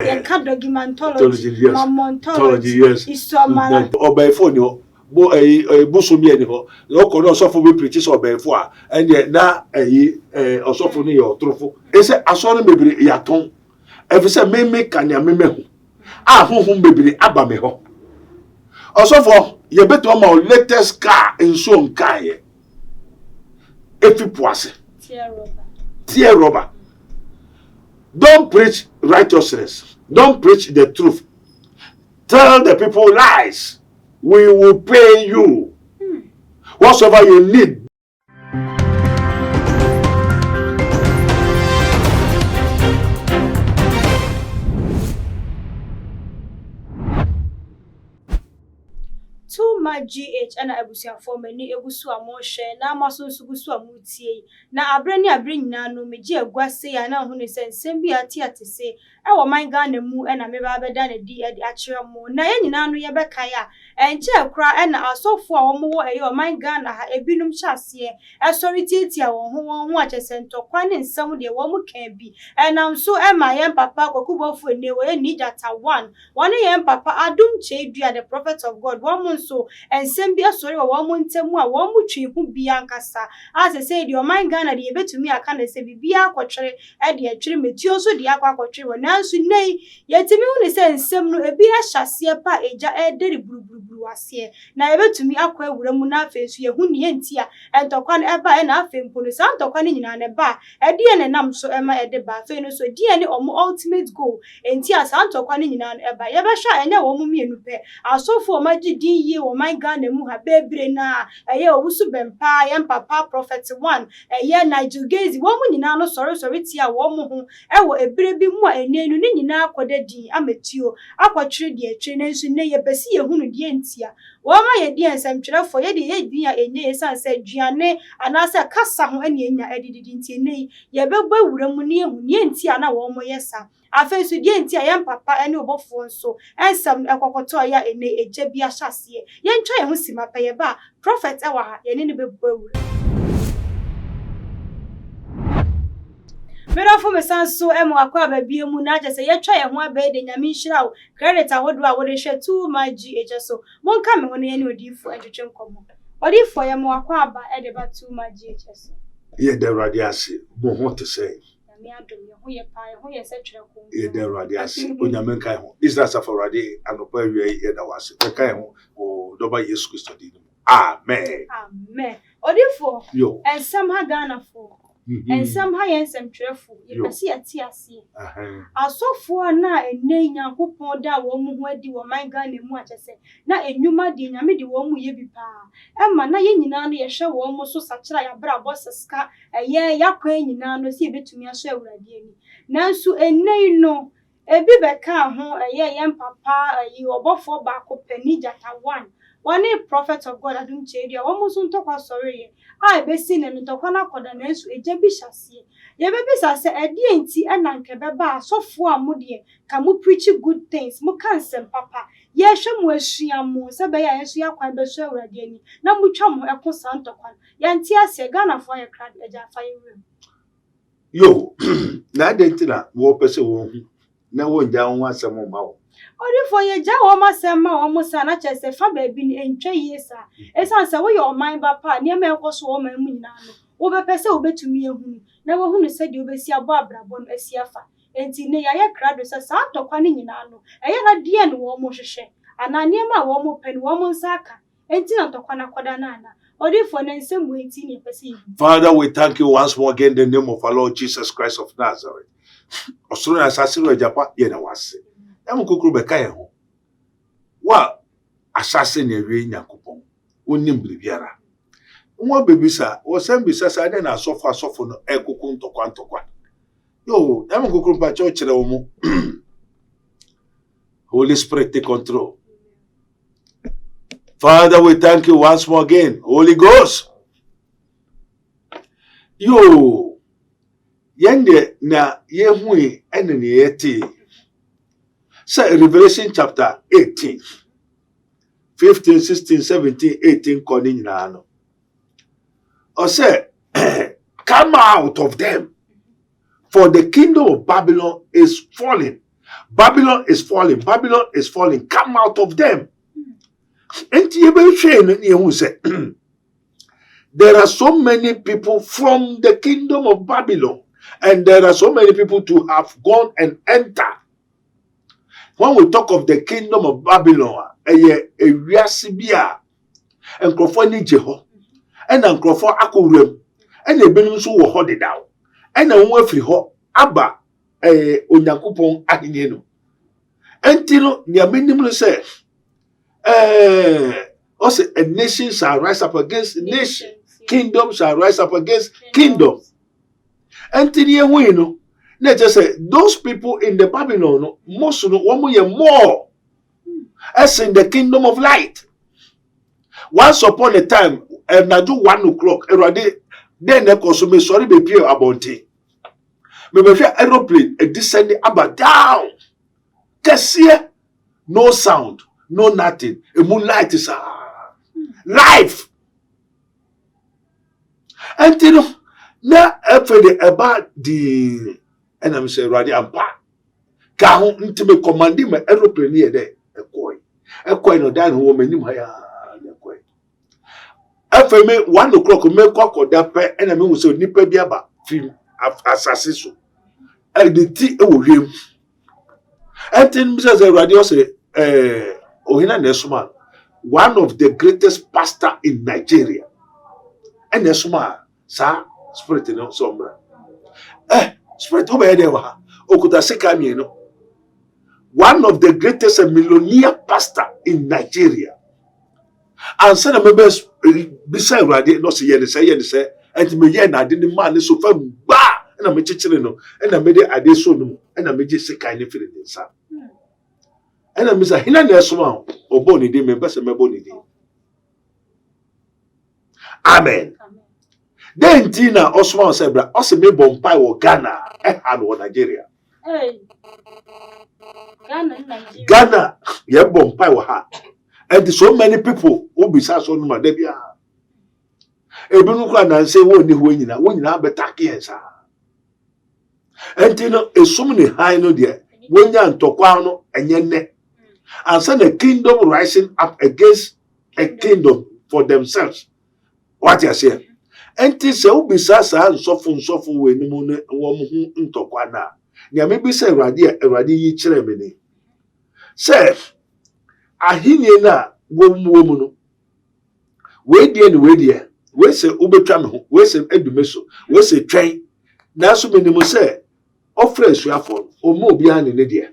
Documentology, mammontology, yes. Isomala. Obefonio, Busumi anyhow. No corner suffer with preachers or Befoa, and yet now a softening or truthful. Is it a son maybe yaton? If it's a meme, can ya meme? Ah, whom baby Abameho. Also for your better my latest car in Son Kyei. If it was tear rubber. Don't preach righteousness. Don't preach the truth. Tell the people lies. We will pay you. Whatsoever you need. Too much GH and Abusia for many Ebusu share na maso sugusu amutie na abrani na no meji agwase ya na hunu se nsem bi ate se e wo man Ghana mu e na me ba beda na di e akire mu na ye nyina no ye beka ya enche kra e na asofo a wo mo wo e man Ghana ha ebinum hyase e sori tietia won ho akese ntokwa ne nsem de wo mu kan bi e na so e ma ye papa kokubofo ne wo ye ni data 1 one ye papa Adom Kyei the prophet of God wo so and send be a story of 1 month more 1 muchi who be ankasa as I said your mind Ghana the ebe to me I can say be akwotre e de atwere metio so de akwakwotwe wo nanso nei yetimi hu say nsem no ebi ahyase pa eja e de buruburu ase na ebe to me akwa awura mu na afa so ye hu ne ntia entokwa na eba e na afa mpo no sa ntokwa ne nyina ne ba e de ne nam so ema e de ba fe no so de ne omo ultimate goal entia sa ntokwa ne nyina eba ye be hwa enya wo mu mienu pe asofo magidi ye wo man Ghana mu ha bebre na eye owusu bempa ye papa prophet 1 eye Nigel wo mu nyina no sorry tia wo mu ho e wo ebre bi mu a enenu ne nyina akoda din ametio akwotwere de atwe na nsu ne ye besi ye hunu de ntia wo ma ye di ensentwerefo ye de ye din a enye ye san se duane anase kasa ho ene enya edididi ntie nei ye bebo awura mu ne ehu ne ntia na wo mo yesa afensu die ntia ye papa ene obofo nso ensam ekokoto ya ene eje bi ahyase ye ntwa ye ho sima pa ye ba prophet ewa ha ye ne bebo awura Merafo mesanso emu akwa babie mu na je se ye twa ye ho abe de nyame nhira wo credit ahodo a wo de hwe too my GH so monka me ho ne ye ne odifo adwetwe nkomo odifo ye mu akwa aba e de ba too my GH so Ye de radiasi bo ho to say me Adom ye ho ye pa ye ho ye se twere ko ye de radiasi onyame kan ho is that for radi anopa wie ye da wase kan ho o doba Yesu Kristo di amen odifo yo ensam ha Ghana fo ensam ha ye ensam twerefo ye pese ati ase asofo na enne Nyankopon da wo mu ho adi wo man Ghana mu akese na enwuma de nyame de wo mu ye bi pa ema na ye nyina no ye hwe wo mu so sakira ya bra boseska eye yakwa nyina no se betumi aso awurade ani nanso enne no ebi beka ho eye ye papa ayi obofo ba ko pani jata 1 one prophet of God Adom Kyei dia wo mu so ntokwa sori a ebesi ne ntokwa na koda na ensu eje bi hyase ye be bisa se ede enti enanke beba asofo a mu de ka mu preach good things mu kansem papa ye hwe mu asua mu se be ya yesu yakwan be so awurade ani na mu twa mu eko sa ntokwa ya nti ase Ghana fo ye krad eja fa ye wem yo na dentina wo pese wo hu na wo nja ho asem ma wo odifo ye ja wo masema wo musa na chese fa ba bi ntwe yesa esanse wo ye oman ba pa ne ma ekoso wo man mu nyina no wo be pese wo betumi ehunu na wo hunu se de obesi abo abrabo no asiafa enti ne ya ye krado se sa tokwa ne nyina no eye na die ne wo mo hwehwe ana ne ma wo mo pani wo mo nsaka enti na tokwa na koda na ana odifo na nsem wo enti ne pese. Father, we thank you once more again in the name of our Lord Jesus Christ of Nazareth. Osoro asasiru ejapa ye na wase em kokuru beka ye ho wa asase ne wie Nyankopon onim bibiara nwa bebisa wo sem bisa sa de na asofo no ekoko ntokwa yo em kokuru pa cho kire wo mu Holy Spirit take control. Father, we thank you once more again. Holy Ghost, yo yende na yehui ene ne yeti. Say Revelation chapter 18, 15, 16, 17, 18 calling na or say come out of them, for the kingdom of Babylon is falling, Babylon is falling. Babylon is falling. Come out of them. And there are so many people from the kingdom of Babylon, and there are so many people to have gone and enter. When we talk of the kingdom of Babylon, and Crawford Jeho, and Crawford Akurem, and a Benus who hold it down, and a one free ho, Abba, a Unyakupon Ahineno. Until near minimum says, also a nation shall rise up against nation, kingdom shall rise up against kingdom. Until you win. Let's just say those people in the Babylon, most of them more as in the kingdom of light. Once upon a time, and I do 1 o'clock, then they consume sorry be pure about it. Maybe if aeroplane a descending about down. Cassia, no sound, no nothing. A moonlight is life. And you know, now about the and I'm saying Radi Ampa. Kahun intime commanding my aeroplane here there. A coin no down woman in my coin. After me 1 o'clock, me cock or that pair, and I mean, so nipper biaba film assassin. And the tea will him. And then Mrs. Radio say, Ohina Nesman, one of the greatest pastor in Nigeria. And Nesman, sir, spirit in somewhere. Spirit over there, Okuta Sekami, you know. One of the greatest millionaire pastor in Nigeria. And son of members beside Radio, no say, and me yen I didn't man so far, bah, and I'm a chichino, and I made it a day so, and I made it sick kind of feeling, sir. And I miss a Hina Nesman, or Bonnie, me best of my Bonnie. Amen. Then Tina Osman said, also me Bombay or Ghana, and Nigeria. Hey. Ghana, Nigeria. Ghana, yeah, Bombay or her. And so many people who be such on my debut. Ebunuka and say, when you have a tacky, sir. And you know, so many high no dear, when you're in Tokwano and your neck. And send a kingdom rising up against a kingdom for themselves. What you say? And this will be sasa and suffer when the moon woman in Tokwana. Near maybe say Radia, a radi cheremini. Say, I hear na woman. Wait, dear, wait, dear. We say Ubetram, we say Edumeso, we say train. Now so many must say, or fresh raffle, or more behind in the dear.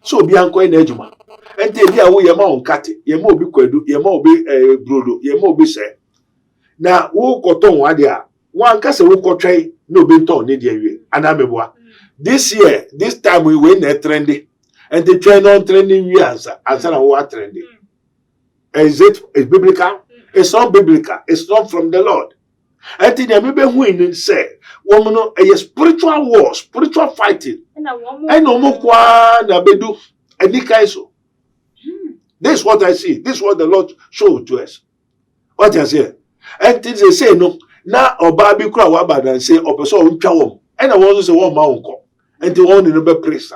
So be uncle in Ejuma. And tell you how your mount cat, your more be quedu, your more be a brodo, your more be say. Now, who cotton wadia, one castle who could try no benton, Nidia, and Ameboa. This year, this time we win a trendy, and the train on trending years, answer what trendy. Is it biblical? It's not biblical, it's not from the Lord. And then maybe win say, woman, a spiritual war, spiritual fighting, and no more na bedu, and Nikaiso. This is what I see. This is what the Lord showed to us. What I say? And things they say no. Now Obabi kura wabada and say opeso unchawom. And I want to say one maunko. And the one in the praise.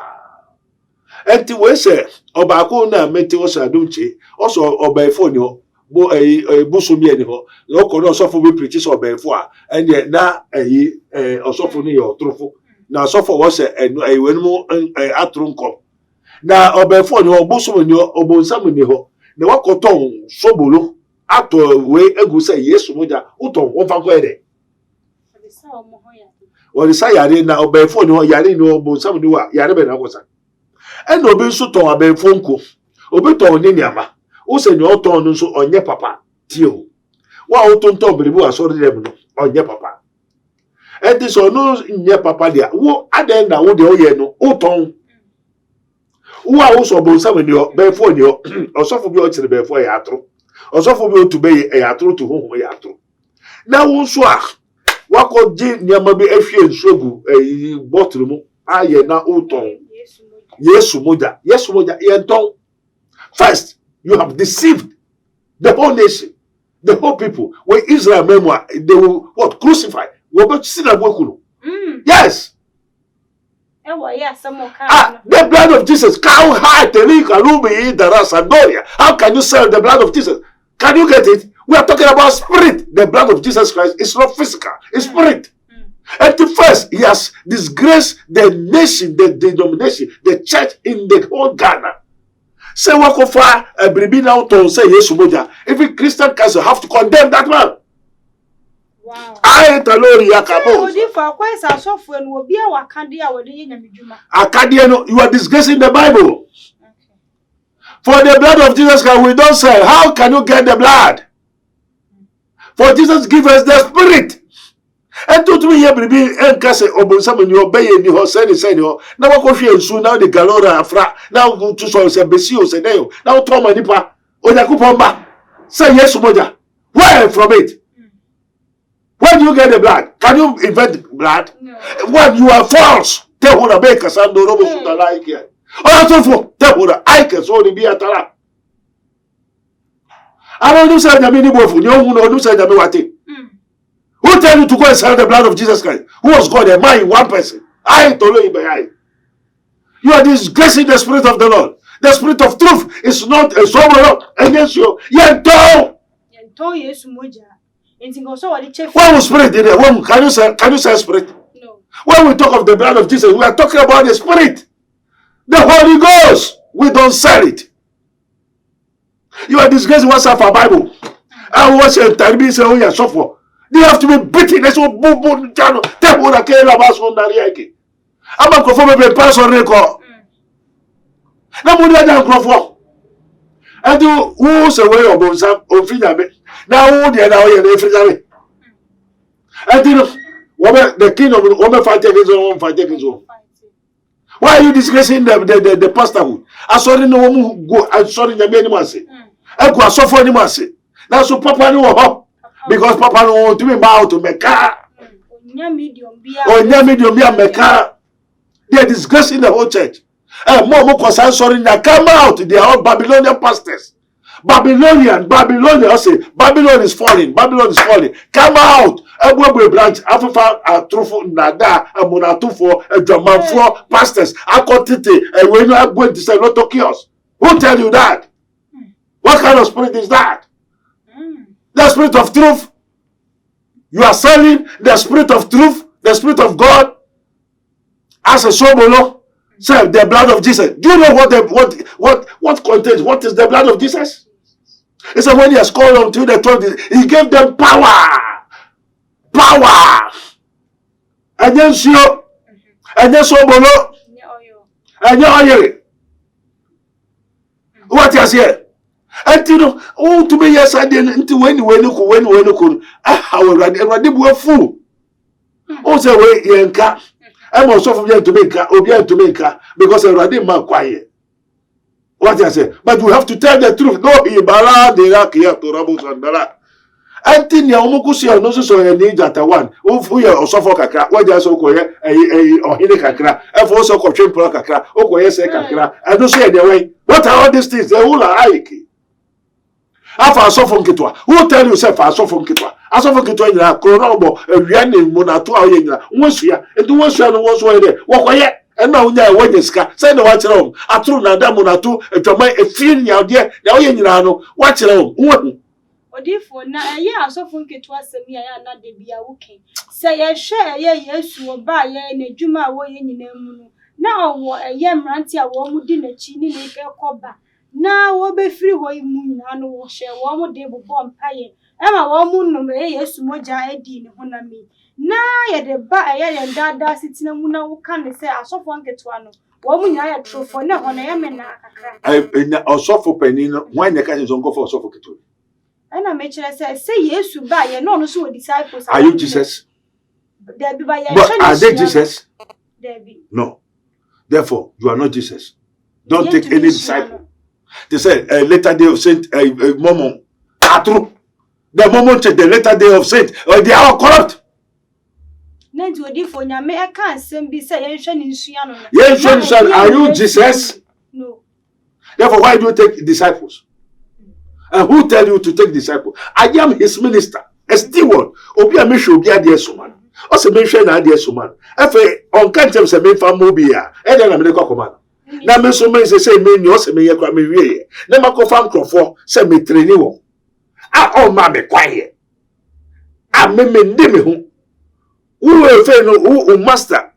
And the way say Obako na meti osa dunche. Also Obaifo ni ho. Bo busumi ni ho. No kono sofo be preach Obaifo. And yet na osofo ni yo trufo. Na sofo was wenmo atrunko. Na Obaifo ni ho busumi ni ho obonsam ni ho. Na wakoton sobolo. Ato we egu say Yesu moja uton wonfa ko ede wori sa yare na Obaifo ni ho yare ni obo sam ni wa yare be na kosa e na obi nso ton Obaifo nko obi ton ni niama o se ni o ton no nso onye papa tio wa o ton ton biribu asori dem no onye papa e dis no nye papa dia wo aden na wo de o ye no o ton wo a wo so bo sam ni Obaifo ni o osofo bi o kire Obaifo ya atro Osofo bi otu be e atro to ho ya atro na wo so a wako ji niam bi afie nsogu bottle mu aye na uton Yesu moja ye ton. First you have deceived the whole nation, the whole people. When Israel memoir they will what crucify we go see na bokuno. Yes, The blood of Jesus. How can you sell the blood of Jesus? Can you get it? We are talking about spirit. The blood of Jesus Christ is not physical, it's spirit. And the first, he has disgraced the nation, the denomination, the church in the whole Ghana. Say what of a baby now to say yes, Moja. Every Christian council have to condemn that man. Wow. I Talori Yakabo. You are disgracing the Bible. For the blood of Jesus Christ, we don't say, how can you get the blood? For Jesus give us the spirit. And to me, baby, and Cassa Obonsam and you obey in your send now I coffee and soon now the Galora Afra, now go to Soul Besio Sedeo, now Tom and Nipa, Oyakupomba. Say yes, Moja. Where from it? Where do you get the blood? Can you invent blood? No. When you are false, tell what a baker, Sando Robo should like here. Oh, so tell what I can only be at Tara. I don't do say the mini wolf, you know, do say the Mewati. Who tell you to go and sell the blood of Jesus Christ? Who was God? A man, one person. I told you behind. You are disgracing the spirit of the Lord. The spirit of truth is not a sorrow against you. Yento. When we spirit in there, can you say spirit? No. When we talk of the blood of Jesus, we are talking about the spirit. The Holy Ghost. We don't sell it. You are disgracing what's up for Bible. I watch a time say, oh, yeah, suffer. They have to be beaten. That's what boom channel. Tell what I care about on the I'm a conform a pass on record. Now, what do I conform? And do who's away of Bonsam or Finame? Now, who the other way? And you know, the king of woman fighting his own, fighting his own. Why are you disgracing the pastorhood? I saw no woman who go. I saw the man say. I go so for anyone say. Now so Papa no because Papa no want to be bound to Mecca. Medium be Mecca. They are disgracing the whole church. More concern sorry now come out. They are all Babylonian pastors. Babylonian. I say Babylon is falling. Come out. Every branch. Africa are truthful. Nada. A monatufo. A German for pastors. A quantity. And when you are going to say not to kiosks. Who tell you that? What kind of spirit is that? The spirit of truth. You are selling the spirit of truth, the spirit of God, as a sobolo. Say the blood of Jesus. Do you know what contains? What is the blood of Jesus? It's when he has called unto the throne, he gave them power. And then so, and then sobolo, and then what is here? And you know, oh, to me, yes, I didn't. Into when you could. I will run fool. Oh, say, wait, Yanka. I'm also from here to make because I already man quiet. What I say? But we have to tell the truth. No, Ibara, the Rakia to Rabus and Dara. And Tin Yamukusi, no, so a ninja at one. Oh, for your Sofokaka, what I so call or Hinekakra, and for also Cochin Procakra, Okoyesakakra, and don't say the way. What are all these things? The whole Aiki. Afa asofo nketwa. Who tell you say fa asofo nketwa? Asofo nketwa nyina kronobo awiane monatu aye nyina. Wonsua. Enti wonsua no wonso ye. Wokoye. Ena wonya wanye sika. Say na wa kire wo. Aturu na da monatu atwaman efin nya de. Na woye nyina no wa kire wo. Won. Odifo na eye asofo nketwa asemi aya na de bia woken. Say ye hwe eye Yesu oba ye na dwuma wo ye nyina mu no. Na wo eye mranti a wo mu di na chi ni ne ekoba. Na wo be free ho imu nyina no wo hye wo mo de bo mpaye ema wo mu no me Yesu moja edi ne honami na ye de ba ye ndada sitina mu na wo kan ne se asofo anketo ano wo mu nyina ye trofo na ho na ye me na kakra asofo pani no wan ne ka se zonko for asofo keto ana me kire se Yesu ba ye no so wo disciples are you Jesus? There be ba ye are they Jesus? There be no, therefore you are not Jesus. Don't take any disciple. They said later day of Saint Mormon. True. The Mormon church, the later day of Saint, they are all corrupt. Are you Jesus? No. Therefore, why do you take disciples? And who tell you to take disciples? I am his minister, a steward. Obia Mishu, Obia dear Suman. Ose me hwe na ade so man. Efe on kan tem se me fa mo bi a. E dey na me ko akoma no. Na me so me se me ni ose me ye kwa me wie. Na makofa mkrofo se me treni wo. A o ma me kwaye. A me ndi me hu. Wo efe no wo master.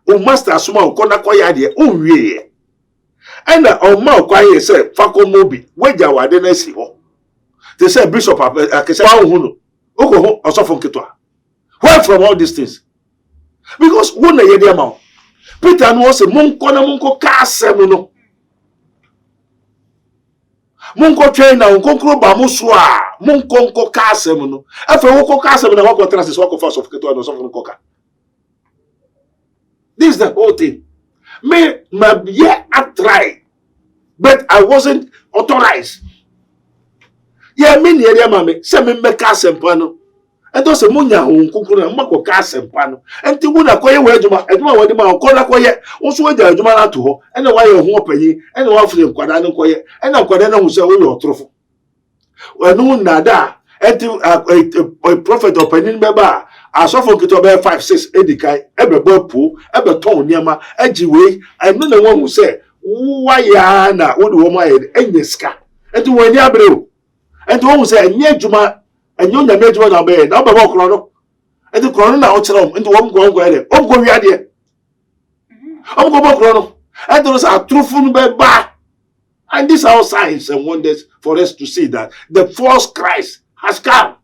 Wo master asoma wo kona kwaya de wo wie. Ena o ma kwaye se fako mobi. Weja wade na si ho. They say bishop akese wa hu no. Oko ho osofo nketwa. Where from all these things? Because when they hear them, Peter knows a munko kasem no. Munko train na unko bamuswa, munko kasem no. Afa woko kasem na wako transis wako first of keto no so nkoka. This is the whole thing. Me I tried, but I wasn't authorized. Yeah, me near them mame, say me kasem pano. And those munya kunkuru mako ka sempa no enti wo na koye we adwuma we de ma kola koye wo so we adwuma na to ho ene wa ye ho panyi ene wa fure nkwada ne koye ene nkwada na hu se wo ye otrofo enu na da enti prophet opening member asofo kito be 5 6 edikai ebebo pu ebeton niama agi we enu na wo hu se wa ya na wo de wo ma ye enye ska enti wo ni abreu enti wo hu se enye adwuma enyo nya mejo na be na ba kro no e de kro no na o kire o ndi wo mgo ngo ede o mgo wi ade o mgo bo kro no e de so atrufu no be ba. And these are signs and wonders for us to see that the false Christ has come,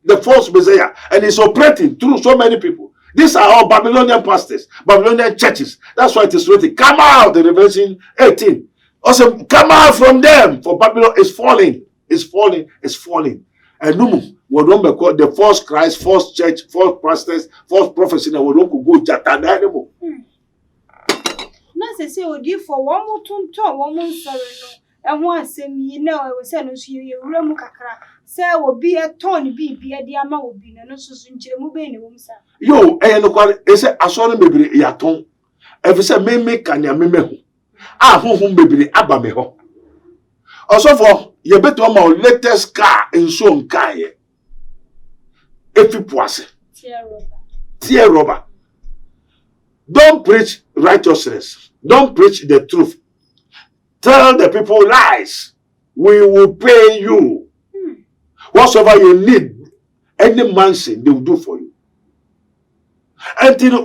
the false Messiah, and is operating through so many people. These are all Babylonian pastors, Babylonian churches. That's why it is written, come out in Revelation 18. Also, come out from them, for Babylon is falling, is falling, is falling. And no, we don't call the false Christ, false church, false pastors, false prophets, and we don't go jatana anymore. Na se odi for one more tonto one more sorry no and one say me na we say no so ye wura mu kakra say obi e ton bi de ama obi na no so nchire mu be ne wo msa yo no kware e say asoro mebiri ya ton e say me kanya me hu ahunhun mebiri aba me ho osofo ye beto ma latest car nso nkan ye efipoase tie roba. Don't preach righteousness. Don't preach the truth. Tell the people lies. We will pay you. Whatsoever you need, any mansion, they will do for you. Until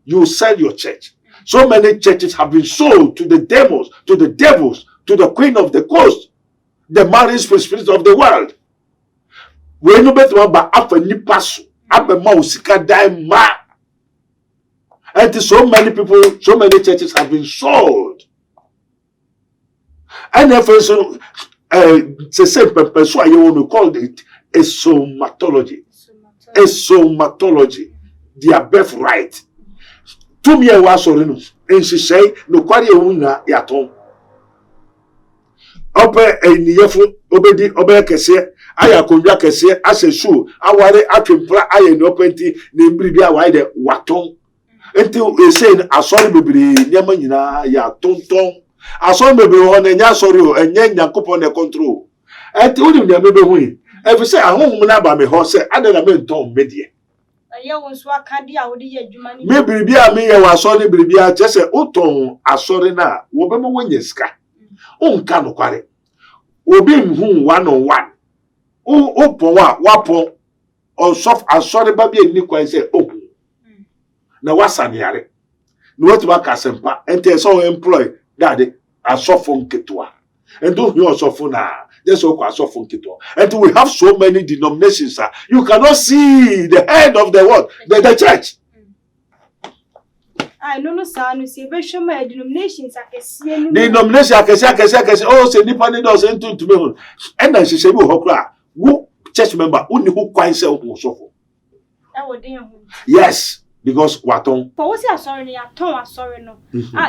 you sell your church. So many churches have been sold to the devils, to the queen of the coast, the marine spirit of the world. We know better about after Nipasu, after Mausika Daima. And so many people, so many churches have been sold. And therefore, it's the same purpose. Why you want to call it esomatology. Esomatology. Their birthright. To me, I was sorry. And she say, no, quite a una yaton. Ope a yefu, obedi, obekese, aya konja kese, as a shoe, aware, atwimpla, aya no penti, nimbribia wide, waton. Until we say asori bebiri nyama nyina ya tonton asori bebiri ho na nya asori o enye nyankopon na control until we nyama be hu e say ahonhum na ba me ho say adana me nton medie aye won so akade a wo de ye adwuma ni me biribi a me ye wa asori biribi a che say uton asori na wo be mo wanye sika onka no kware obi nhu one on one o pon wa pon on soft asori ba bi eni kwan say oh na wasani yare no what ba kasempa ente so employ that asofo nketwa and don't you asofo na just so asofo nketwa and we have so many denominations you cannot see the head of the world the church I no sa no se be hwema denominations akese ni denomination akese oh se nipa ni do se ntuntumi ho and na hihye bi ho kra wo church member uni ho kwan se wo sofo yes. Because waton. For what's your sorry, ya ton sorry no.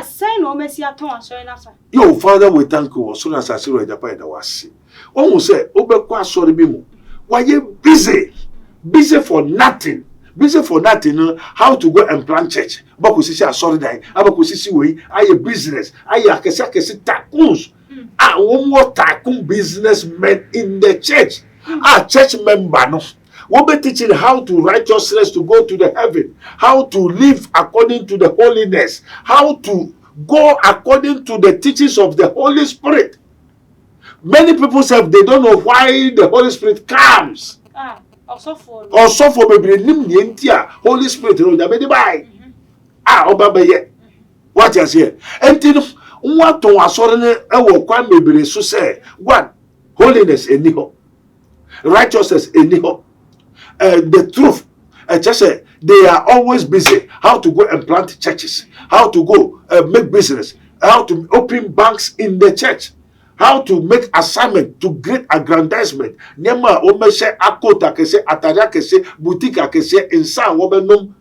Say no messy ya ton sorry na. Yo, Father, we thank you. As soon as I see you, Japan, I was see. Almost say, Obekwa sorry bimu. Why you busy? Busy for nothing. Busy for nothing. How to go and plant church? Bakusisi sorry die. Abakusisi way. Aye business. Aye akesi takuns. One more takun businessmen in the church. Church member no. We'll be teaching how to righteousness to go to the heaven, how to live according to the holiness, how to go according to the teachings of the Holy Spirit. Many people say they don't know why the Holy Spirit comes. Also for baby, Holy Spirit, what you say? And what to a sudden baby so say one holiness anyhow, righteousness anyhow, the truth. Just say they are always busy. How to go and plant churches, how to go make business, how to open banks in the church, how to make assignment to great aggrandizement. Nema omeshe akota kese ataria kese boutique kese insan wobenum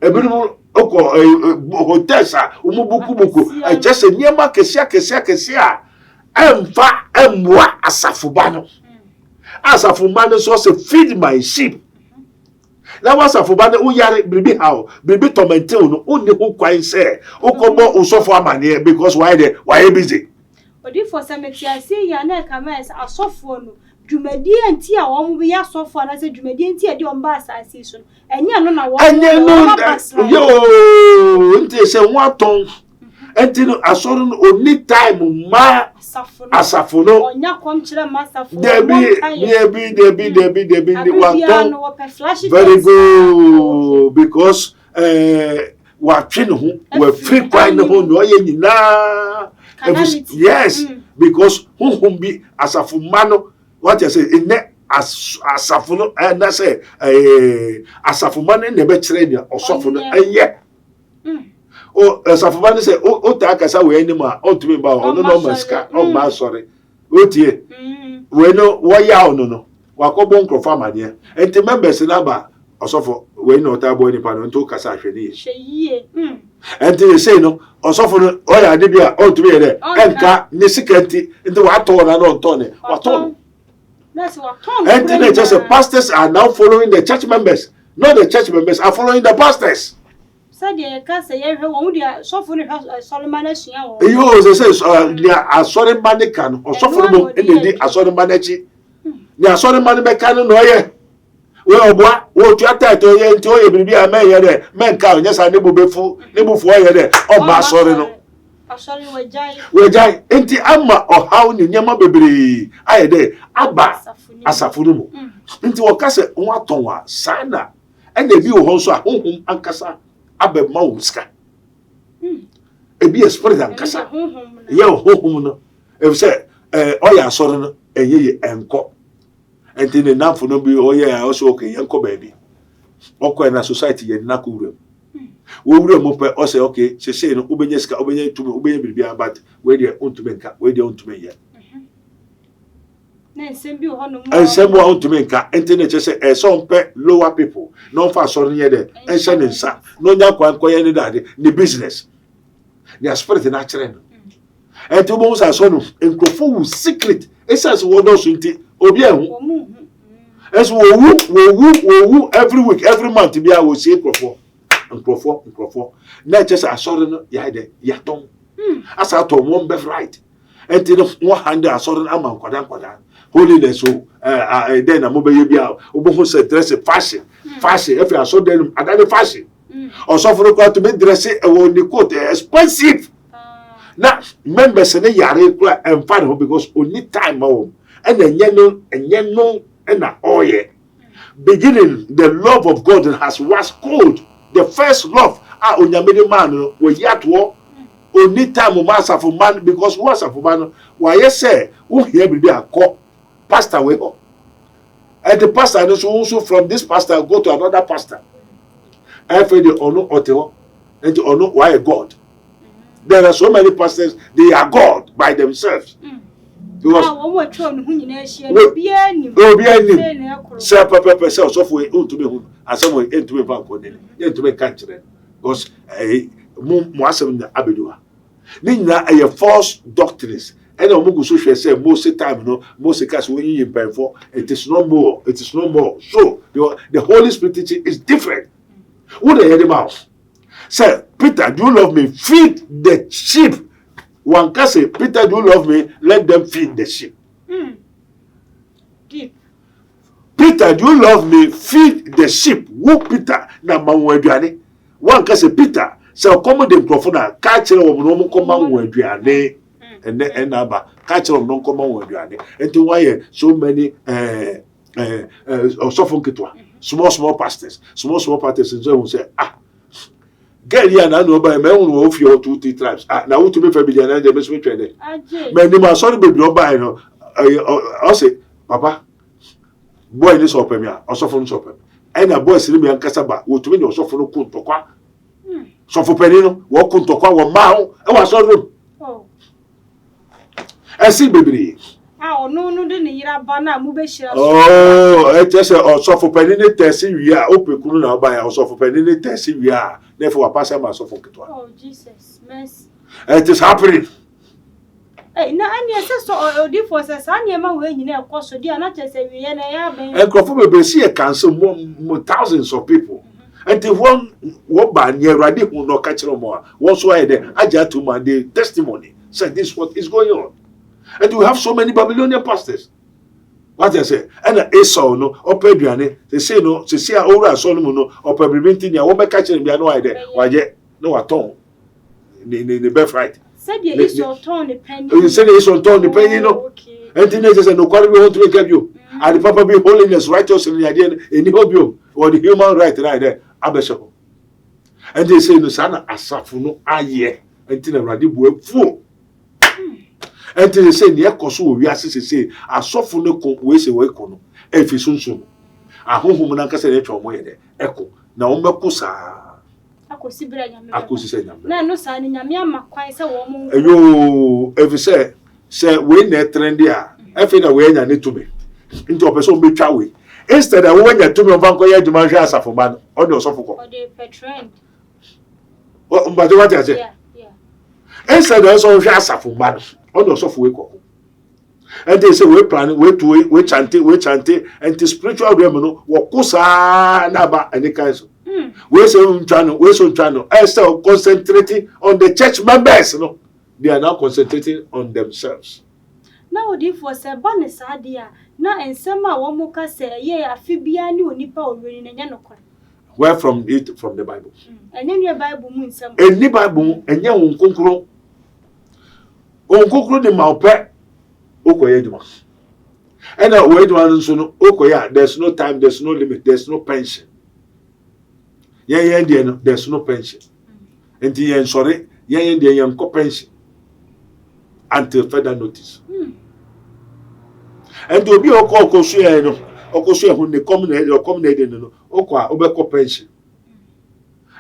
ebinu oko hotesa umubuku just say nema kese emfa emwa asafubano. Asafubano so say feed my sheep. That was a fubane uyare bibi how bibi tormenting no uni who quite say ukobo usofo amane because why busy. Odi for semeti ase ya na kama asofo no dwumadi anti a wo bi asofo na se dwumadi anti e de omba asase so enya no na wo yo nti se waton enti no asoro no oni time ma asafo no onya kom kire ma asafo debi waton very good because wa twe no ho wa free kwai no ho no ye nyina. Yes, because whom be asafumano, what you say, in net asafuno, and I say, asafumano never train or soften, and yet. Oh, asafumano say, oh, Takasa, we anymore, ought to be about, no, masca, oh, my sorry. What ye? We know, why ya no, Wakobon Crofama, dear, and the members in Abba, or so we know Tabo any pardon to Casashani. And they say no, or so for oya debia all to be there. Enka nisikenti into what ton and on tone. What ton? That's what ton. And then just the pastors are now following the church members. Not the church members are following the pastors. Said the case, so for Solomon. You they say they are sorry manican or so for them in the sorry manachi. They are sorry manican no ye. Well, what you are to ye into a baby a man here, men cow, yes, I never before, never for here, oh, my sorry, no. We're giant, ain't the amma or how in Yama baby, I day, Abba, Asafurumo, into a cassette, Watonwa, Sana, and the view also a home and Cassa, Abbe Mouska. A be a spirit and Cassa, yo, home, if said, oh, yeah, sorry, and ye and co. And then enough for no be oh yeah also okay yanko baby. Oko na society ye na kuwrem. Wo wrem mo pe o say okay say no ubenye ska ubenye tumi ubenye bibia but we dey ontumi nka we dey ontumi ye. Na nsem bi ho no mo. Nsem wo ontumi nka internet say e so mpe lower people no fa so ne de en hye ne nsa no nya kwa nkoye ne dade ne business. Their spirit na kire no. And to bo so so no enkofo wu secret esas wo do so nti obi ehu. As we every week, every month, be I will say Crawford. Not just a sudden yaton. As I told one best right. And then 100 a sudden amount, holiness. So, then a mobile be out. Obo said dress a fashion. If you are so then, I got a fashion. Or so for to be dressing a one coat expensive. Now, members in a yard and find because only time home. And then yeno and oh yeah. Beginning the love of God has washed cold. The first love onyamede man we yet war only time master for man because was for man why you say who here be a call pastor we go. And the pastor also from this pastor go to another pastor. Every the ono oteo and the ono why God. There are so many pastors they are God by themselves. Because say papa say so for to be who as someone into me bank on to me country because mo asem na abedua ni nyina a false doctrines and omugu so hwe say most time no most case when you pay for it is no more so the Holy Spirit teaching is different. Who the head mouth say Peter, do you love me? Feed the sheep. One can say, Peter, do you love me? Let them feed the sheep. Deep. Peter, do you love me? Feed the sheep. Who Peter? Na mamuaduane. One can say Peter. So come the microphone. Catch it over no come mamuaduane. And then number catch it over no come mamuaduane. And to why so many small pastors. Small pastors and so say get here and I know by my own of your 2-3 tribes. Now to be familiar and the best way training. Many my son baby no buy no. I say, Papa, boy this open me, also from open. And a boy sitting me and Casaba, would to me also for no kuntokwa. So for Penino, walk kuntokwa, one mile, I was on room. Oh, I see baby. oh, no, didn't you have banana mubesha? Oh, I just also for Penini testing we are open Kuna by also for Penini testing we are. Therefore, I pass myself for Kitwa. Oh, Jesus, mercy. It is happening. Eh, na any so odi for say anya ma we nyina ekoso dia na chese we na ya ben. And Crawford be see a council more thousands of people. And the one ba near ready who no catch no more. Once why there aja to man the testimony said this what is going on. And we have so many Babylonian pastors. What I say, and Esau no opeduane they say no se see ora Solomon no opebrinti nia wo be catch them bia no idea. Why no aton the birthright. Said you is your turn the penny. You said it's on turn the penny, no. And teenagers and no quality want to make you. And the Papa be holiness, righteous in the idea, in the hobium, or the human right right there, Abesho. And they say, no, Sana, Asafuno, aye, and Tina Radibu, fool. And they say, the Ecosu, we are say, Asofuno, we say, Wakono, if it's soon. A home Manaka said, Echo, Naomba Kusa. Akusi say nyame. Na no sa ni nyame amakwan se wo mu. Eyo, if say we na trend dia. Efe na we nya ne to me. Nti opeso betwa we. Instead of we nya to me vanko ya djuma hwe asafo ba no. O de osofo ko. O de petrend. O mbade what I say? Yeah. Instead of so hwe asafo ba no. O de osofo we ko. And they say we plan we chant and the spiritual realm no wo kusa na ba any kind so. We so channel. I still concentrating on the church members, no. They are now concentrating on themselves. Now odi for say bane sadia na ensema wo mu ka say ye afibia ni onipa oweri na nya nokwa. Where from it from the Bible? Enye new Bible mu nsem. Any Bible enye wonkonkro. Wonkonkro de maupe okoye djuma. And we do nso no okoya there's no time, there's no limit, there's no pension. There's no pension. And the sorry, yen pension until further notice. And to be a Okosu when they come no Okwa pension.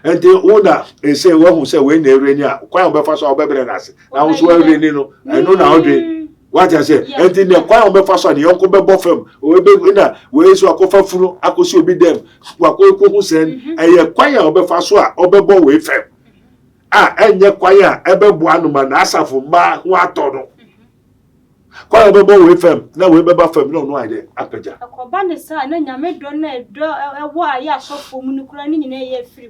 And the owner say one who say when they rain quite obefaso obeberenase. Now so rain no I know now what I say, and in the choir of fashion, the uncle Bofem, or winner, where so a coffer full, I could see be them, who send a choir of Fasua, or Bebo with them. And your choir, ever one man, Asa for Ma, who are total. Choir of Bebo with them, now we Beba Fem, no idea, Apaja. A cobane son, and Yame don't a why ya so for Munukrani in a free.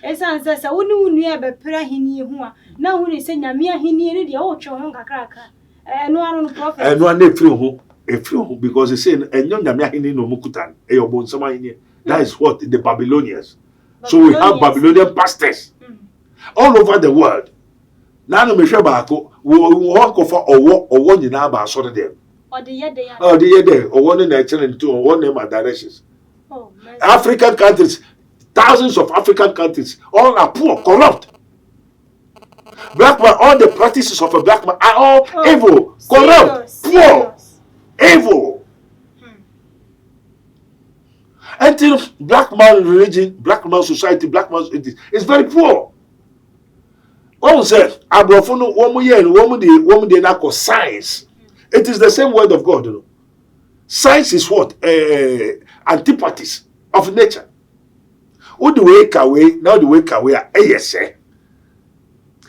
As answers, I wouldn't near prayer he knew who now when he said Yamia he needed the old chonga cracker. And one prophet. And one day through because they say, and young Yamia no Mukutan, a your bone summer in here. That is what the Babylonians. So we have Babylonian pastors all over the world. Nano Meshabako will walk over or one in our sort of them. Or the year day, or one in a channel two, or one name at directions. African countries, thousands of African countries, all are poor, corrupt. Black man, all the practices of a black man are all evil, corrupt, poor, evil. Until black man religion, black man society, black man is very poor. All said, Abrofono, woman de na science. It is the same word of God. You know. Science is what? Antipathies of nature. What the wake away, now the wake away are ASA.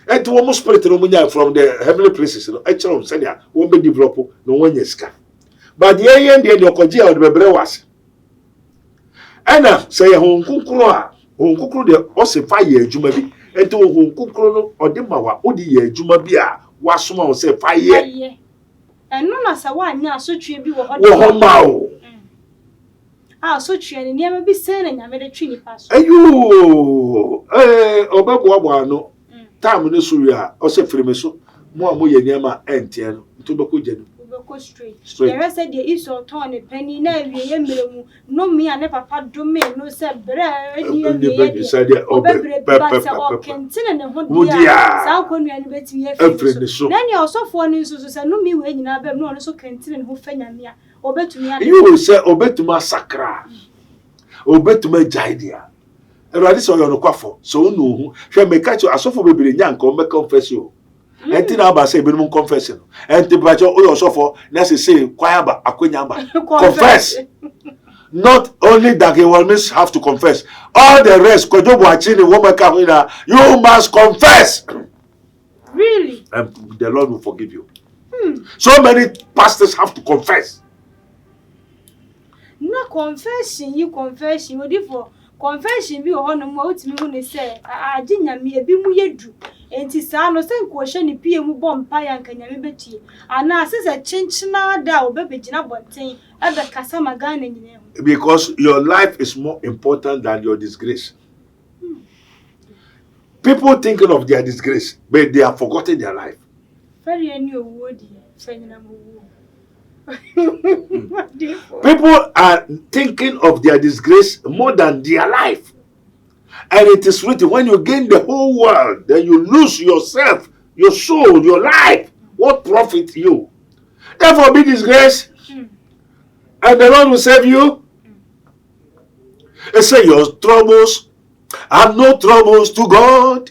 And to almost spirit from the heavenly places, actually, Sanya won't be developed, no one is can. But the end, the Okogia of the Brewas. And say, Hong Kukua, the Ossify, Jumabi, and to Hong Kukro or Dimawa, Odi, Jumabia, was small, say, fire. And none as a one now, so tree be what Ah, so training near be saying and made a trini pass. Ayo, Obabo no. Time no suya, or say free so. More yama entiano, tobacco gen. Go straight. The rest of the is or torn a penny, no me and never papa do me, no said bread, or cantin and a hood. South Korea and betting every so. Then you also for news, so no me when you have no so cantin who fenya or bet to me. You will say, obey to my sacra, obey to my idea. And radis or your quaffo, so no, shall make catch you as of a baby young come confess you. And then I say, minimum confession. And the budget also for necessary quiaba, aquanyamba. Confess. Not only that he will miss have to confess. All the rest, you must confess. Really? And the Lord will forgive you. So many pastors have to confess. No confession, you confession, what if for confession be on a moat me when they say, I didn't me a bimu and tis no same question if you bomb pie and can you bet and now says a change now that baby Jina Bontain at the Casama gun. Because your life is more important than your disgrace. People thinking of their disgrace, but they have forgotten their life. Very new woody, People are thinking of their disgrace more than their life. And it is written, when you gain the whole world, then you lose yourself, your soul, your life. What profit you? Therefore be disgraced. And the Lord will save you. They say your troubles are no troubles to God.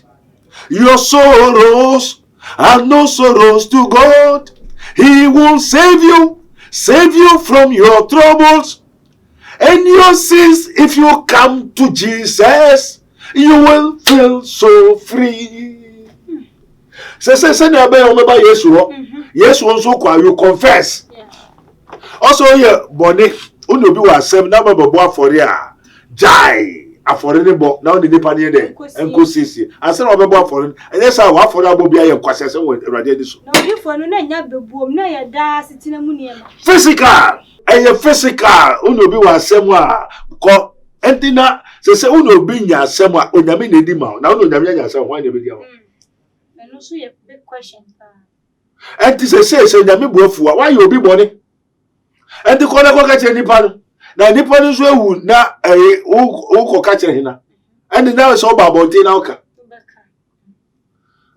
Your sorrows are no sorrows to God. He will save you from your troubles and your sins. If you come to Jesus, you will feel so free. Say, yes, also you confess. Also, yeah, Bonnie, uno be was sem number boy for ya. Jai, a foreign book now the Nippon there and go see. I said, I'll be foreign, and yes, I want for that will be a question with radiation. No, you for no, not the boom, no, ya da sitting a moon. Physical, and your physical, uno be was somewhere. Entina, say, uno be ya somewhere, Unamin Dima, now no Namia, some one video. And also a big question. And this is say, Nami, why you be bonny? And the corner go catch any pan. Now, Nippon is well, now a catch hina. And now it's all about Tinauka.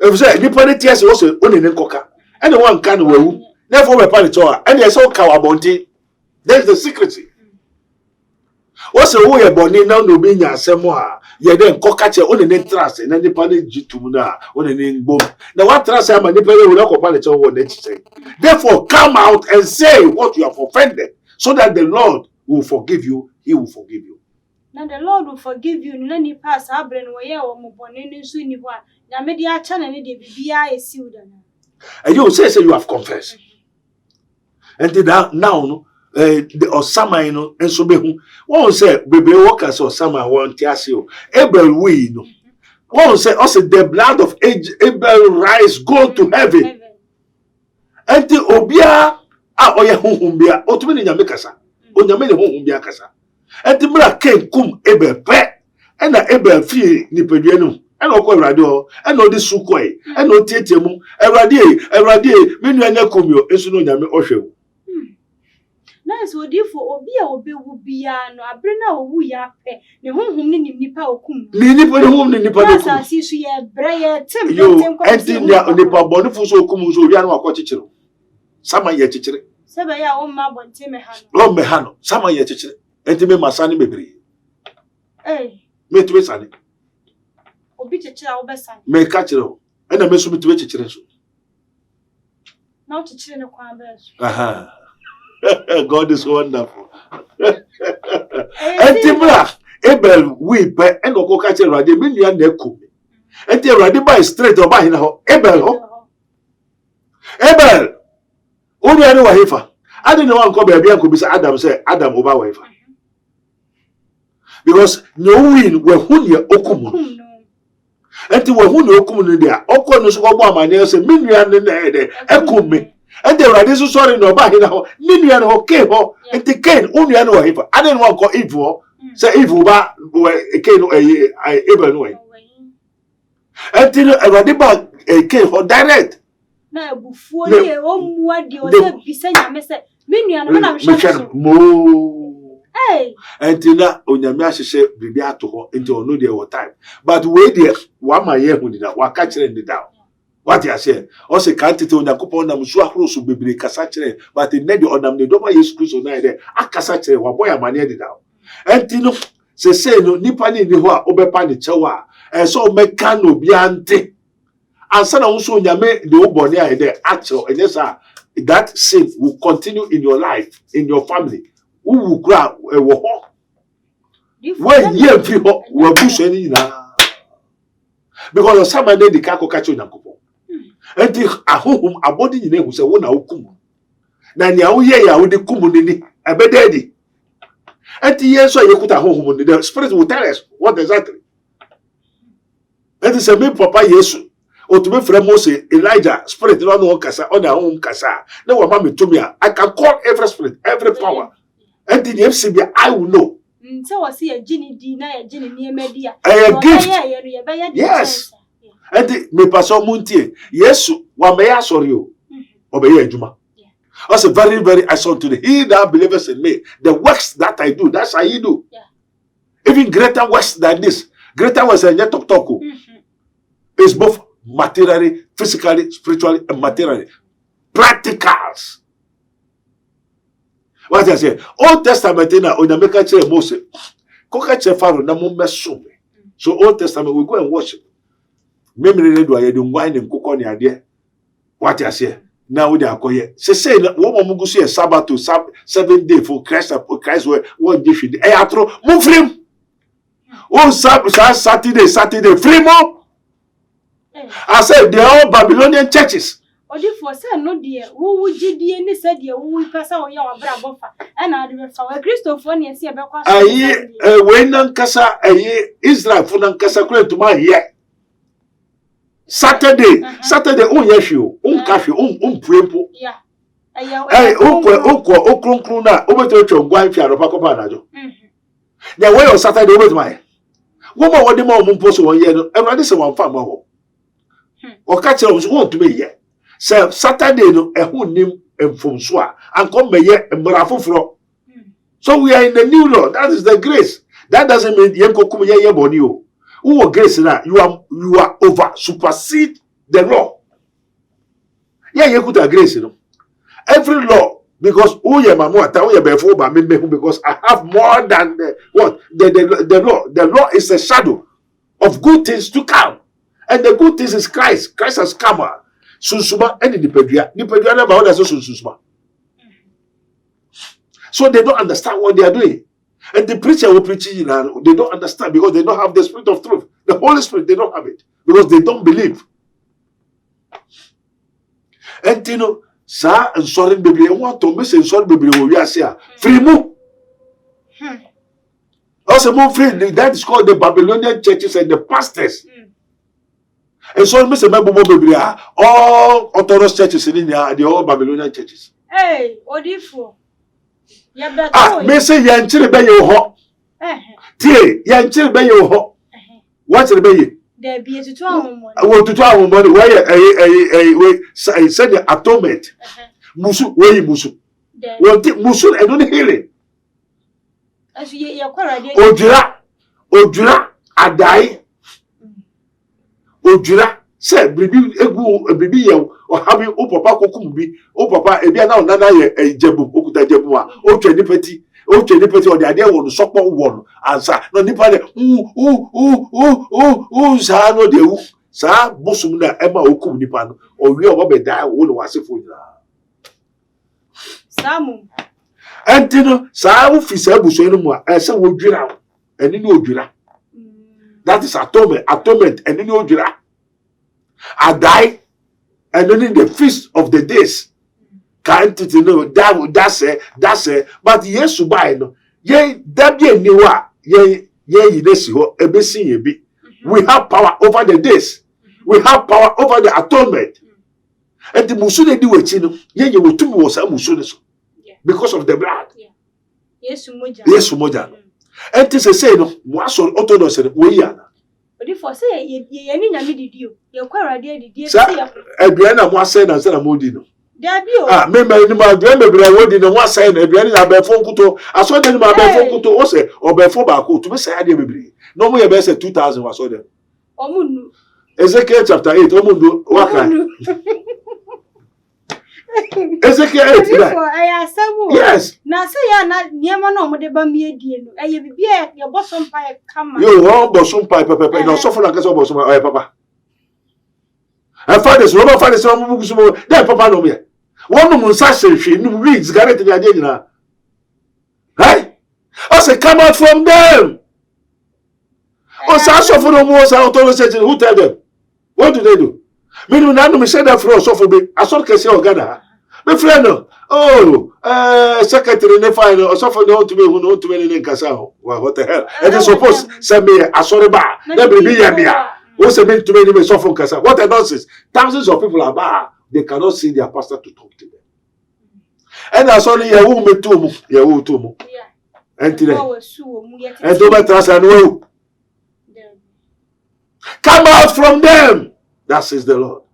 If say Nippon tears also only in coca. And one can well, never a panitor, and there's all cow bounty. There's the secrecy. What's a way about now no being ya somewhere? Ye then cockatcher only in trust and any panic to Muna, only in boom. Now, what trust I manipulate will not panic on what they say. Therefore, come out and say what you have offended, so that the Lord will forgive you, he will forgive you. Now the Lord will forgive you, none you pass our brain where or Mobon in Sweeney one. Now, media channel need to be a sealed. And you say, you have confessed. And now, or summer, you know, and so be one say, baby workers or summer won't tell you. Abel, we know. One say, also the blood of Abel rise, go to heaven. And the Obia, oya humbia, otumini nyamekasa. Onyamene humbia kasa. And the black king cum Abel pe, and the Abel fee ni peduenu. And okwa radio, and no this sukoi, and no tetemu, and radie, menu kumyo, and so no nyame oshe. Nice, what you for Obia will be no, I bring out who ya pe, the home nipa okum. Nipa the home nipa okum. I see she a brayer, Tim, you, and nipa bonifuso kumuzo, Yano Cochichero. Sama ye chichere. Sabaya, oh, my bon Timehano. Oh, Mehano, Sama ye chichere. And to me, my sonny baby. Eh, me to his sonny. Obi child, best son. May catch it all. And I miss me to chichere. Not to chill in a quambers. Aha. God is wonderful. And Timra, Abel, we pay and no catch a radi million neku. And the radiba is straight or by now. Abel, Abel, only I know a heifer. I didn't know Uncle Baby could be Adam say Adam over wafer. Because no win were hunya okumu. And to were hunya okumu there. Okonos Obama, and there's a million in the head, ekumi. And they were so sorry no ba hina ho. Ni nua no Cain ho. Enti Cain onua no hifa. I didn't want call evil. Say evil ba Cain no Abel no way. Enti no Awurade ba Cain ho direct. Na ebufuo ye o mua de o se bisa nyame se me nua no na hwe mo. Hey. Enti na onyame ahyehyɛ bibi ato ho enti ono de wo time. But we there wa ma ye hu dida wa ka kire ndida. What you say? O se kan tete Onyankopɔn nam so ahoro so bebre kasa kire but ne de onam ne doma Yesu Kristo na de akasa kire wa boy amane dida. Enti no se no nipa ni ho a obepa ne kyewa so o meka no bia nte. Ansa na wo so onyame de wo bone a de actual and yes that sin will continue in your life, in your family. Who will cry wo ho? When ye free ho we bush any na. Because somebody dey ka catch Onyankopɔn. Enti ahohom abodi nyina hu se wo na wokum. Na nia wo ye ya wo de kum ni ebededi. Enti ye so ye kuta ahohom ni the spirit will tell us what exactly. Enti se me papa Yesu o to be frɛ Moses Elijah spirit no no kasa on ahohom kasa. Na wa ma me tumi a I can call every spirit, every power. Enti the FCB I will know. So was see a Ginny D na a Ginny near media. A gift. Yes. And me paso muntie. Yes, wa me ya sorry o. Obey adwuma. I say very very I saw today. He that believers in me, the works that I do, that's how you do. Yeah. Even greater works than this. Greater works than talk. It's both materially, physically, spiritually, and materially. Practicals. What I say? Old Testament na Onyameka kire Moses. Koka kire Pharaoh na mo meso me. So Old Testament we go and worship. Memre do aye de wine and kokko ne ade. What I say? Now we dey akoye. Say na wo mo gusu e Sabbath 7 day for Christ what dey fit. E atro mo free. O Saturday free mo. I said they are all Babylonian churches. Odi for say no dear wo gidie ni say dear wo pesa wo ya wa bra bofa e na ade fa wa Christopher ne se be kwa so ayi we nan kasa ayi Israel fu nan kasa kure to ma here Saturday on yehwe on kafe on prempo yeah okronkron na obeto twa gwan fi aropa kopa na jo ya we on Saturday obeto ma wo ma wode ma ompo so won ye no Ewurade se won fa ma ho o ka kire wo to be ye say Saturday no ehun nim emfomso a ankom meye mrafoforo. So we are in the new law. That is the grace. That doesn't mean yenkokum ye boni o. Who grace na you are over supersede the law. Yeah, you could grace no. Every law because who ye mamu ata who ye before ba me because I have more than the law. The law is a shadow of good things to come. And the good things is Christ. Christ has come. Sunsuma and nipadua na ba so sunsuma. So they don't understand what they are doing. And the preacher will preach they don't understand because they don't have the spirit of truth. The Holy Spirit, they don't have it because they don't believe. And you know, sa and sorry baby, want to miss and sorry baby we are here. Free move. Also more free. That is called the Babylonian churches and the pastors. And so, Mr. Mabubobibria, all Orthodox churches in India, they all Babylonian churches. Hey, Odifo. Me say Yanchiri be yo ho. Tie, Yanchiri be yo ho. What's the be? There be to 12 money. I want to 12 money. Why said the atonement. Musu, where you musu? Well, musu and only healing. As you are quite Ojura, Adai. Ojura say bibi ye o habi o papa kokum bi o papa e bia na onana ye jebu okuta jebu a o twa nipati o de ade wo no sopo wo no ansa no nipa de sa no de wu sa bosum na e ma okum nipa no o wi o be da wo no wasefo nyina Samu entino sa wo fi sa buso no mu a e se wo dwira eni ni odwira. That is atonement, and then you jira. I die, and then in the feast of the days, can't you know that's it. But yes, to buy no, ye that ye niwa ye this ho ebesi ye be. We have power over the days. We have power over the atonement. And the musune di wechino, ye you will to was a musune so. Because of the blood. Yes, Moja. Yes, Moja. And this is say no, was on Orthodox we are. But if I say ye any did you, your quarry did you say a Brianna was saying and said a modino. Dabio. Ah, maybe my grandmother would in one saying a Brianna Befon Kuto. I saw them my Befon Kuto also or before Baku to be said. No more best 2,000 was ordered. Omunu. Ezekiel chapter 8, Omundu Waka. Ezekiel 8. Yes. Now say ya na niema no mo de ba mi adie no. Eye bibia ye bosom pa e kama. You ho bosom pa pepe no so for na kase bosom oye papa. And fathers, no fathers no mu gusumo. Dey papa no me. One mu nsa hwehwe no reads garret ni ade nyina. Hey? I say come out from them. Oh, so for no more authority who tell them? What do they do? Me no na no me say that for so for be. I saw kese ogada. My friend, secretary ne fine or so for no to me who know to me in Casao. Well, what the hell? And they suppose send me a sorry bar. Never be a what's a meant to me so from Casa? What a nonsense. Thousands of people are bar. They cannot see their pastor to talk to them. And I saw the woman too. Yahu too. And today. And to my trust and woe. Come out from them. That says the Lord.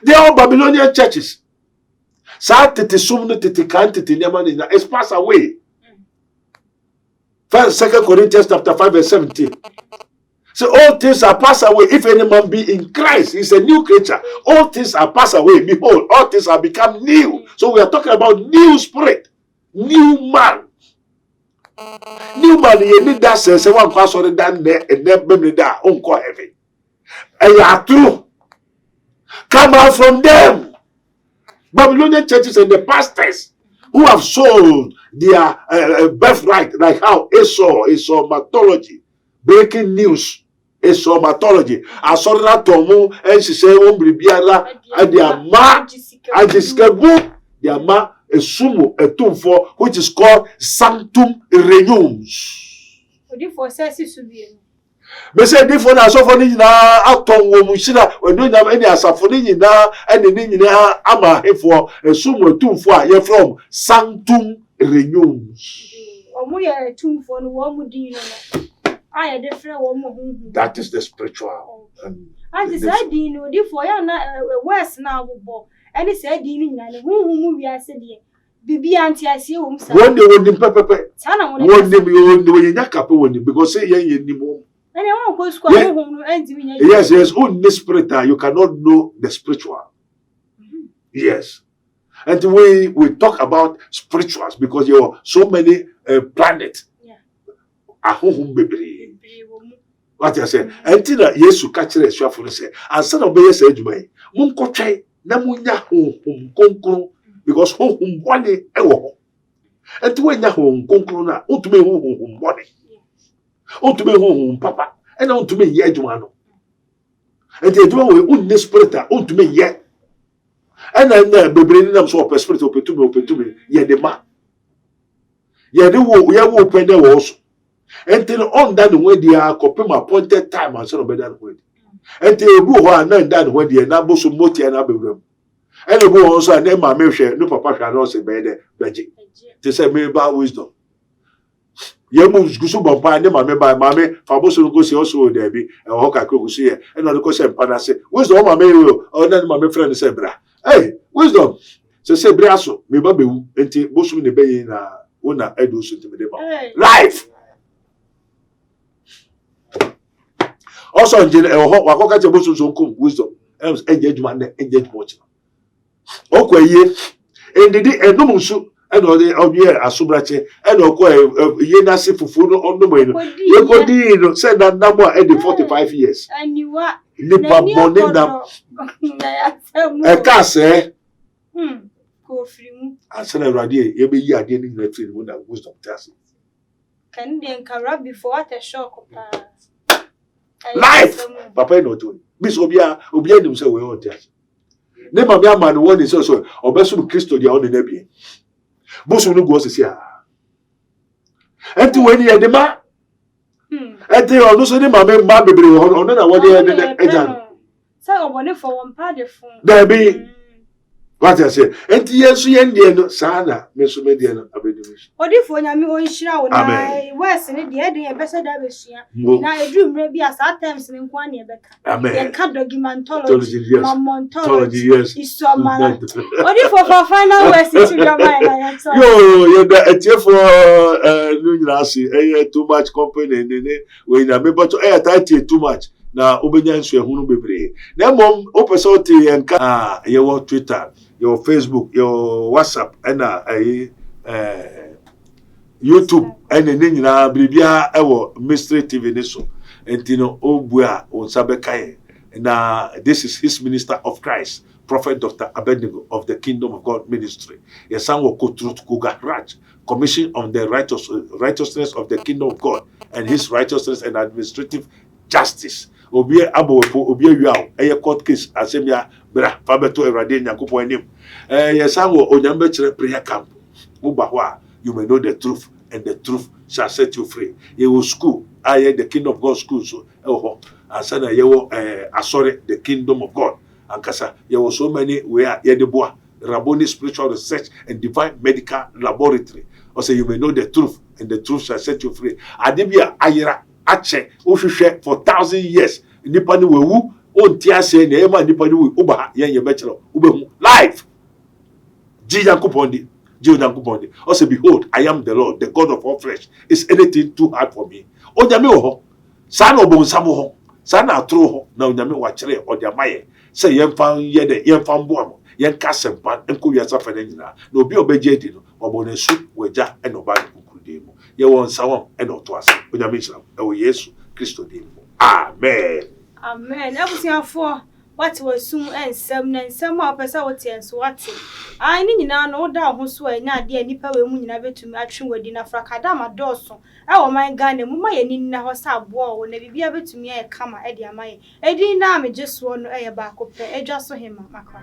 They are all Babylonian churches. It's passed away. First, 2 Corinthians chapter 5 verse 17. So all things are passed away. If any man be in Christ, he's a new creature. All things are passed away. Behold, all things have become new. So we are talking about new spirit, new man. New man, you need that sense. One person done there and then maybe that uncle heaven. And you are true. Come out from them. Babylonian churches and the pastors who have sold their birthright, like how Esau mythology, breaking news, Esau mythology. I saw that Tomu and she said, and their ma, and their ma, a sumo, a tomb for which is called Sanctum Regnum. Me say different asofoni na aton wo mu shira we no nyam any asafoni nyina ene ni nyina ama hefo esumo tumfo a ye from Sanctum Regnum. Omo ye tumfo no wo mu din no. Aye different wo mu hunhu. That is the spiritual. And say din no different ya na west na abobo. Any say din nyina ne hunhu mu wi ase de. Bibi anti ase wo mu sa. One day won dim pepepe. One day we nyaka pe won because say yen nim. Yes, only spirit, you cannot know the spiritual. Yes. And we talk about spirituals because there are so many planets. What I say, until Yesu catch the shuffle say, and son of Bayes said, Munko try, Namunya home, because home one day, and to when home, concluna, ultimate home, body. Ultimate home, papa. And on to me, yet, Juano. And they do away spirit, on to me, yet. And then be bringing them so spirit open to me, yet the man. Yet the war, we are open there also. And then on that when they are copying appointed time and sort of better way. And they go on and done when they are not so multi and above. And they go also and then my mention, no papa shall not say better, Beji. They say, me about wisdom. You move Gusu Bompa and my mammy, Faboso go see also there be a hawker cook see and on the question Panase. Wisdom, my mail, or then my friend said, Bra. Hey, wisdom. So say Brasso, me baby, and Bosu in the bay in Una Edus to me. Life. Also, Waka Bosu so cool wisdom, else engagement, engagement. Okay, ye, and the day and no musu. And all the obvious asubrache and yenasi fufuno on the way. You could say that number at the 45 years. And you are Nipa Bonenda. A case. Go free. I said, I ready. You be here getting the field when I was of test. Can they carry before the shock? Life, Papa, no doing. Miss Obia himself, we all test. Never be a man, one is also, or best of Christo, the only Nebi. Most of the go see and to when you had the man, and they are also the mamma, baby, or not what they had. So, I want it for one part of there be What I say, and yes, you end Sana, Miss Mediana, Abedimus. Odi fo nyame on hira wo na Amen. wes ne de e be se da besua Mo. na edrum re bi as at times ne nko an e beka Amen. ye ka documentology Theology, yes. mammontology Yes. isomala odi for final wes ti drama na ya so Yo, you the etier for no nyinasi, too much company we na me but tight too much. Na obenya nso ehunu bebre. Na mom opese oti enka your Twitter, your Facebook, your WhatsApp and YouTube and nyina bribia ewo Mystery TV ni so. Entino obua onsabekai. Na this is his minister of Christ, Prophet Dr. Abednego of the Kingdom of God Ministry. Yesan wo kotruth kugaraj, commission on the righteousness of the Kingdom of God and his righteousness and administrative justice. Obi abowepo obi awiawo eye court case asemia bra fabeto Ewrade Nyankopon anim. Yesan wo onyambe kire prayer camp. Uba you may know the truth and the truth shall set you free. You will school, the Kingdom of God school so and said sorry, the Kingdom of God. And kasa there were so many where Yedeboa, Rabboni Spiritual Research and Divine Medical Laboratory. Also, you may know the truth, and the truth shall set you free. Adibia Ayera Ache, Oshushe for 1,000 years. Nipani wewu, on Tiase, Neema Nipani wu Uba, Yan Bachelor, Ube live. Jijankupondi. Also, behold, I am the Lord, the God of all flesh. Is anything too hard for me? Onyame ho. Sana obon samu ho. Sana atro ho. Na onyame wachire odiamaye. Say yemfa yede yemfa mboamo. Yen kasempa enko wiasa fane nyina. Na obi obeje di no. Obonesu weja enoba kukude mu. Ye won sawon eno to ase. Onyame chira. Ewo Yesu Kristo di mu. Amen. amen abusiafo what was soon and some and some pesa what and what I ni nyina no da ho so anya de nipa we mu nyina betumi atwe wadi na frakada ma doso e wo man Ghana mu ma ye ni na ho sa abo wo na bibia betumi e kama e de amaye edi na me jeso no e ba ko pe edwa so hema makwa